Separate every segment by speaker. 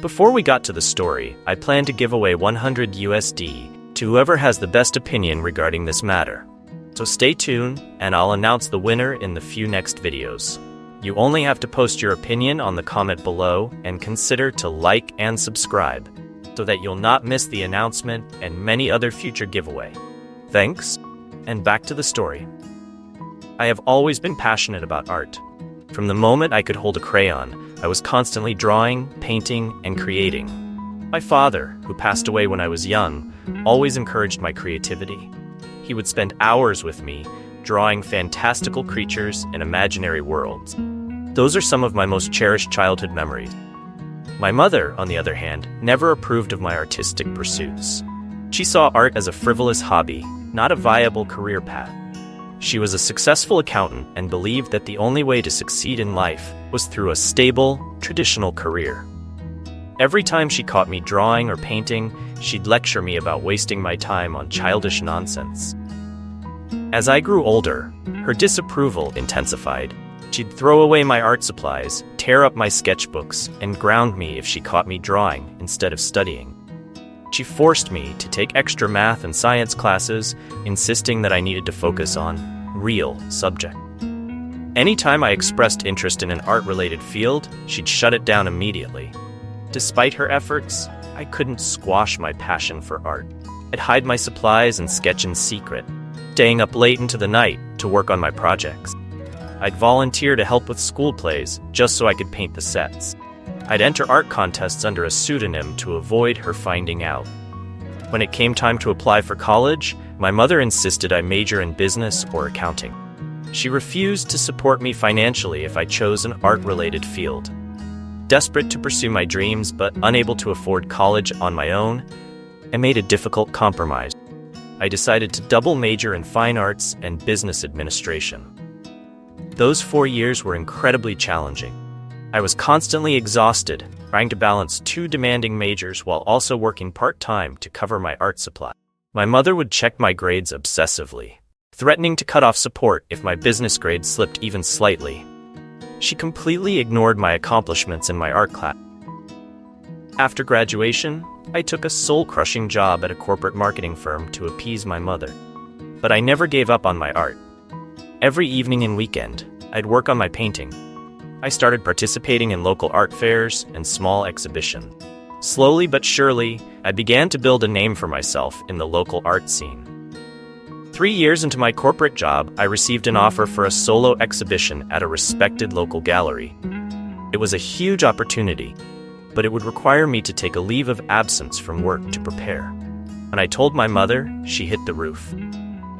Speaker 1: Before we got to the story, I plan to give away 100 USD to whoever has the best opinion regarding this matter. So stay tuned, and I'll announce the winner in the few next videos. You only have to post your opinion on the comment below and consider to like and subscribe so that you'll not miss the announcement and many other future giveaway. Thanks, and back to the story. I have always been passionate about art. From the moment I could hold a crayon, I was constantly drawing, painting, and creating. My father, who passed away when I was young, always encouraged my creativity. He would spend hours with me, drawing fantastical creatures and imaginary worlds. Those are some of my most cherished childhood memories. My mother, on the other hand, never approved of my artistic pursuits. She saw art as a frivolous hobby, not a viable career path. She was a successful accountant and believed that the only way to succeed in life was through a stable, traditional career. Every time she caught me drawing or painting, she'd lecture me about wasting my time on childish nonsense. As I grew older, her disapproval intensified. She'd throw away my art supplies, tear up my sketchbooks, and ground me if she caught me drawing instead of studying. She forced me to take extra math and science classes, insisting that I needed to focus on real subject. Anytime I expressed interest in an art-related field, she'd shut it down immediately. Despite her efforts, I couldn't squash my passion for art. I'd hide my supplies and sketch in secret, staying up late into the night to work on my projects. I'd volunteer to help with school plays just so I could paint the sets. I'd enter art contests under a pseudonym to avoid her finding out. When it came time to apply for college, my mother insisted I major in business or accounting. She refused to support me financially if I chose an art-related field. Desperate to pursue my dreams but unable to afford college on my own, I made a difficult compromise. I decided to double major in fine arts and business administration. Those 4 years were incredibly challenging. I was constantly exhausted, trying to balance 2 demanding majors while also working part-time to cover my art supply. My mother would check my grades obsessively, threatening to cut off support if my business grades slipped even slightly. She completely ignored my accomplishments in my art class. After graduation, I took a soul-crushing job at a corporate marketing firm to appease my mother. But I never gave up on my art. Every evening and weekend, I'd work on my painting. I started participating in local art fairs and small exhibitions. Slowly but surely, I began to build a name for myself in the local art scene. 3 years into my corporate job, I received an offer for a solo exhibition at a respected local gallery. It was a huge opportunity, but it would require me to take a leave of absence from work to prepare. When I told my mother, she hit the roof.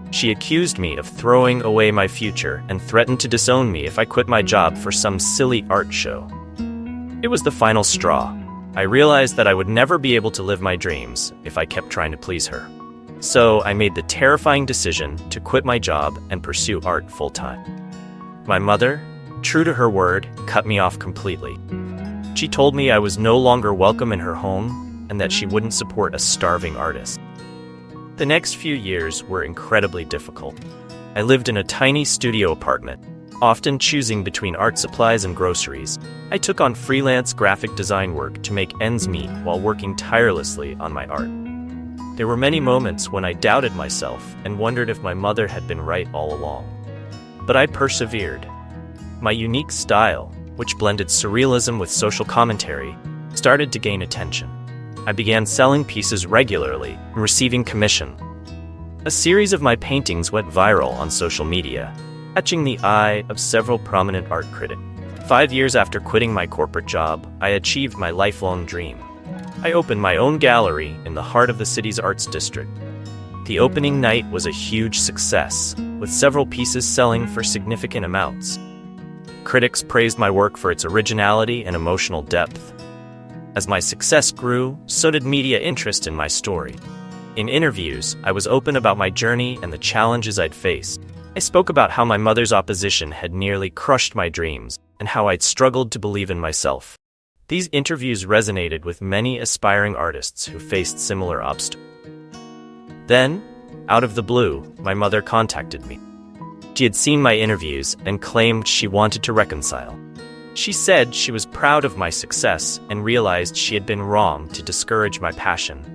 Speaker 1: She accused me of throwing away my future and threatened to disown me if I quit my job for some silly art show. It was the final straw. I realized that I would never be able to live my dreams if I kept trying to please her. So I made the terrifying decision to quit my job and pursue art full-time. My mother, true to her word, cut me off completely. She told me I was no longer welcome in her home and that she wouldn't support a starving artist. The next few years were incredibly difficult. I lived in a tiny studio apartment, often choosing between art supplies and groceries. I took on freelance graphic design work to make ends meet while working tirelessly on my art. There were many moments when I doubted myself and wondered if my mother had been right all along. But I persevered. My unique style, which blended surrealism with social commentary, started to gain attention. I began selling pieces regularly and receiving commission. A series of my paintings went viral on social media, catching the eye of several prominent art critics. 5 years after quitting my corporate job, I achieved my lifelong dream. I opened my own gallery in the heart of the city's arts district. The opening night was a huge success, with several pieces selling for significant amounts. Critics praised my work for its originality and emotional depth. As my success grew, so did media interest in my story. In interviews, I was open about my journey and the challenges I'd faced. I spoke about how my mother's opposition had nearly crushed my dreams and how I'd struggled to believe in myself. These interviews resonated with many aspiring artists who faced similar obstacles. Then, out of the blue, my mother contacted me. She had seen my interviews and claimed she wanted to reconcile. She said she was proud of my success and realized she had been wrong to discourage my passion.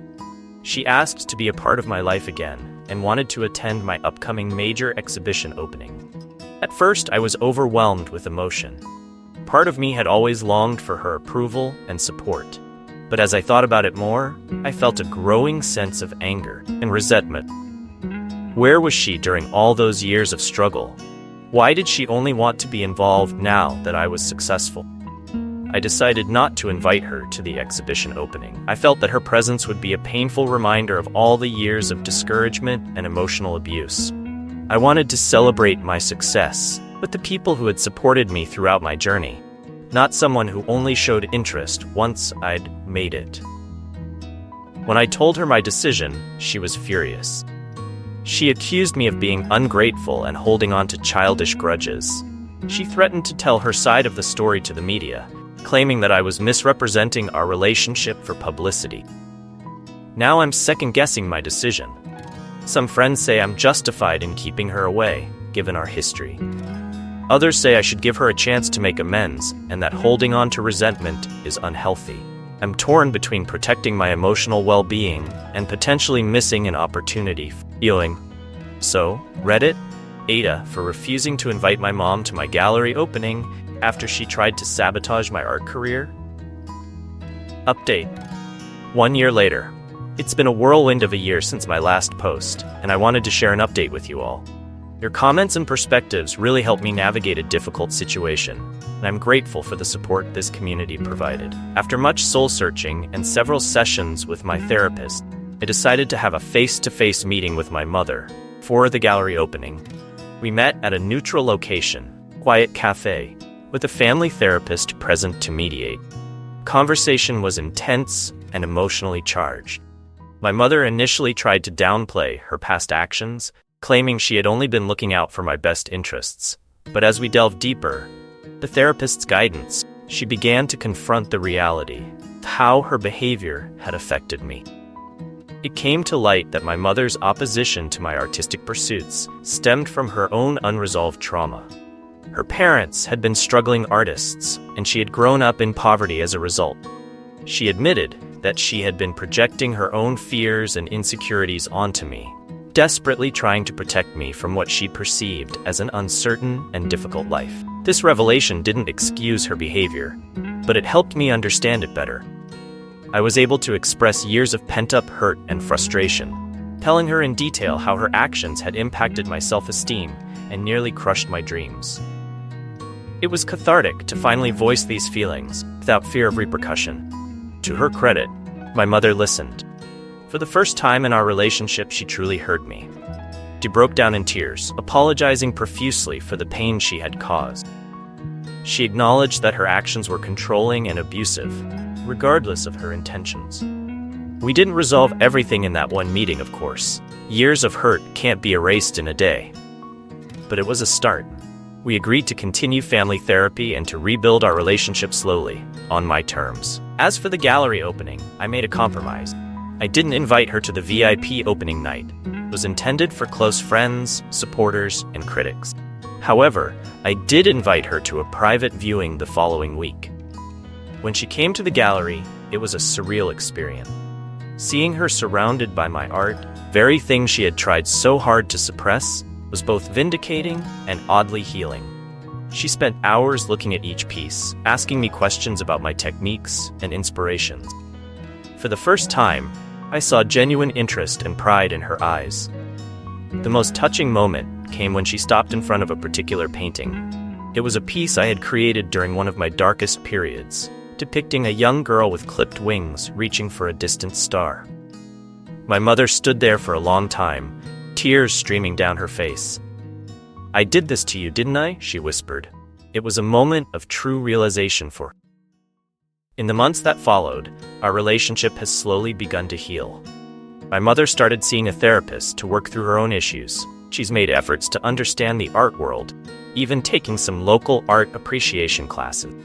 Speaker 1: She asked to be a part of my life again and wanted to attend my upcoming major exhibition opening. At first, I was overwhelmed with emotion. Part of me had always longed for her approval and support. But as I thought about it more, I felt a growing sense of anger and resentment. Where was she during all those years of struggle? Why did she only want to be involved now that I was successful? I decided not to invite her to the exhibition opening. I felt that her presence would be a painful reminder of all the years of discouragement and emotional abuse. I wanted to celebrate my success with the people who had supported me throughout my journey, not someone who only showed interest once I'd made it. When I told her my decision, she was furious. She accused me of being ungrateful and holding on to childish grudges. She threatened to tell her side of the story to the media, claiming that I was misrepresenting our relationship for publicity. Now I'm second-guessing my decision. Some friends say I'm justified in keeping her away, given our history. Others say I should give her a chance to make amends and that holding on to resentment is unhealthy. I'm torn between protecting my emotional well-being and potentially missing an opportunity for healing. So, Reddit, AITA for refusing to invite my mom to my gallery opening after she tried to sabotage my art career. Update. 1 year later. It's been a whirlwind of a year since my last post, and I wanted to share an update with you all. Your comments and perspectives really helped me navigate a difficult situation, and I'm grateful for the support this community provided. After much soul-searching and several sessions with my therapist, I decided to have a face-to-face meeting with my mother for the gallery opening. We met at a neutral location, quiet cafe, with a family therapist present to mediate. Conversation was intense and emotionally charged. My mother initially tried to downplay her past actions, claiming she had only been looking out for my best interests. But as we delved deeper, the therapist's guidance, she began to confront the reality of how her behavior had affected me. It came to light that my mother's opposition to my artistic pursuits stemmed from her own unresolved trauma. Her parents had been struggling artists, and she had grown up in poverty as a result. She admitted that she had been projecting her own fears and insecurities onto me, desperately trying to protect me from what she perceived as an uncertain and difficult life. This revelation didn't excuse her behavior, but it helped me understand it better. I was able to express years of pent-up hurt and frustration, telling her in detail how her actions had impacted my self-esteem and nearly crushed my dreams. It was cathartic to finally voice these feelings without fear of repercussion. To her credit, my mother listened. For the first time in our relationship, she truly heard me. She broke down in tears, apologizing profusely for the pain she had caused. She acknowledged that her actions were controlling and abusive, regardless of her intentions. We didn't resolve everything in that one meeting, of course. Years of hurt can't be erased in a day. But it was a start. We agreed to continue family therapy and to rebuild our relationship slowly, on my terms. As for the gallery opening, I made a compromise. I didn't invite her to the VIP opening night. It was intended for close friends, supporters, and critics. However, I did invite her to a private viewing the following week. When she came to the gallery, it was a surreal experience. Seeing her surrounded by my art, very thing she had tried so hard to suppress, was both vindicating and oddly healing. She spent hours looking at each piece, asking me questions about my techniques and inspirations. For the first time, I saw genuine interest and pride in her eyes. The most touching moment came when she stopped in front of a particular painting. It was a piece I had created during one of my darkest periods, depicting a young girl with clipped wings reaching for a distant star. My mother stood there for a long time, tears streaming down her face. "I did this to you, didn't I?" she whispered. It was a moment of true realization for her. In the months that followed, our relationship has slowly begun to heal. My mother started seeing a therapist to work through her own issues. She's made efforts to understand the art world, even taking some local art appreciation classes.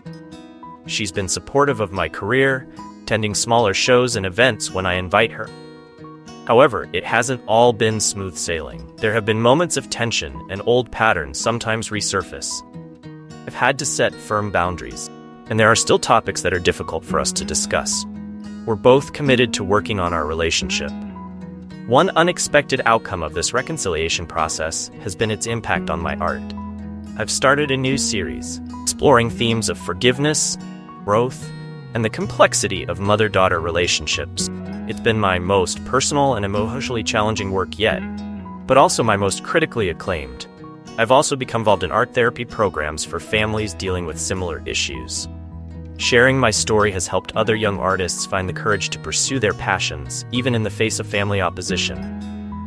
Speaker 1: She's been supportive of my career, attending smaller shows and events when I invite her. However, it hasn't all been smooth sailing. There have been moments of tension, and old patterns sometimes resurface. I've had to set firm boundaries, and there are still topics that are difficult for us to discuss. We're both committed to working on our relationship. One unexpected outcome of this reconciliation process has been its impact on my art. I've started a new series, exploring themes of forgiveness, growth, and the complexity of mother-daughter relationships. It's been my most personal and emotionally challenging work yet, but also my most critically acclaimed. I've also become involved in art therapy programs for families dealing with similar issues. Sharing my story has helped other young artists find the courage to pursue their passions, even in the face of family opposition.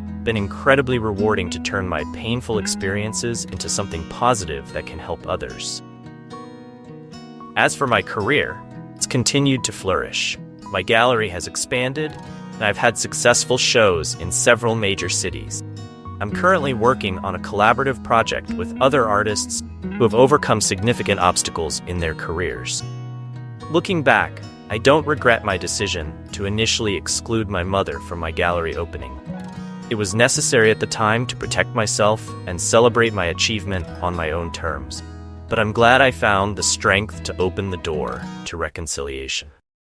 Speaker 1: It's been incredibly rewarding to turn my painful experiences into something positive that can help others. As for my career, it's continued to flourish. My gallery has expanded, and I've had successful shows in several major cities. I'm currently working on a collaborative project with other artists who have overcome significant obstacles in their careers. Looking back, I don't regret my decision to initially exclude my mother from my gallery opening. It was necessary at the time to protect myself and celebrate my achievement on my own terms. But I'm glad I found the strength to open the door to reconciliation.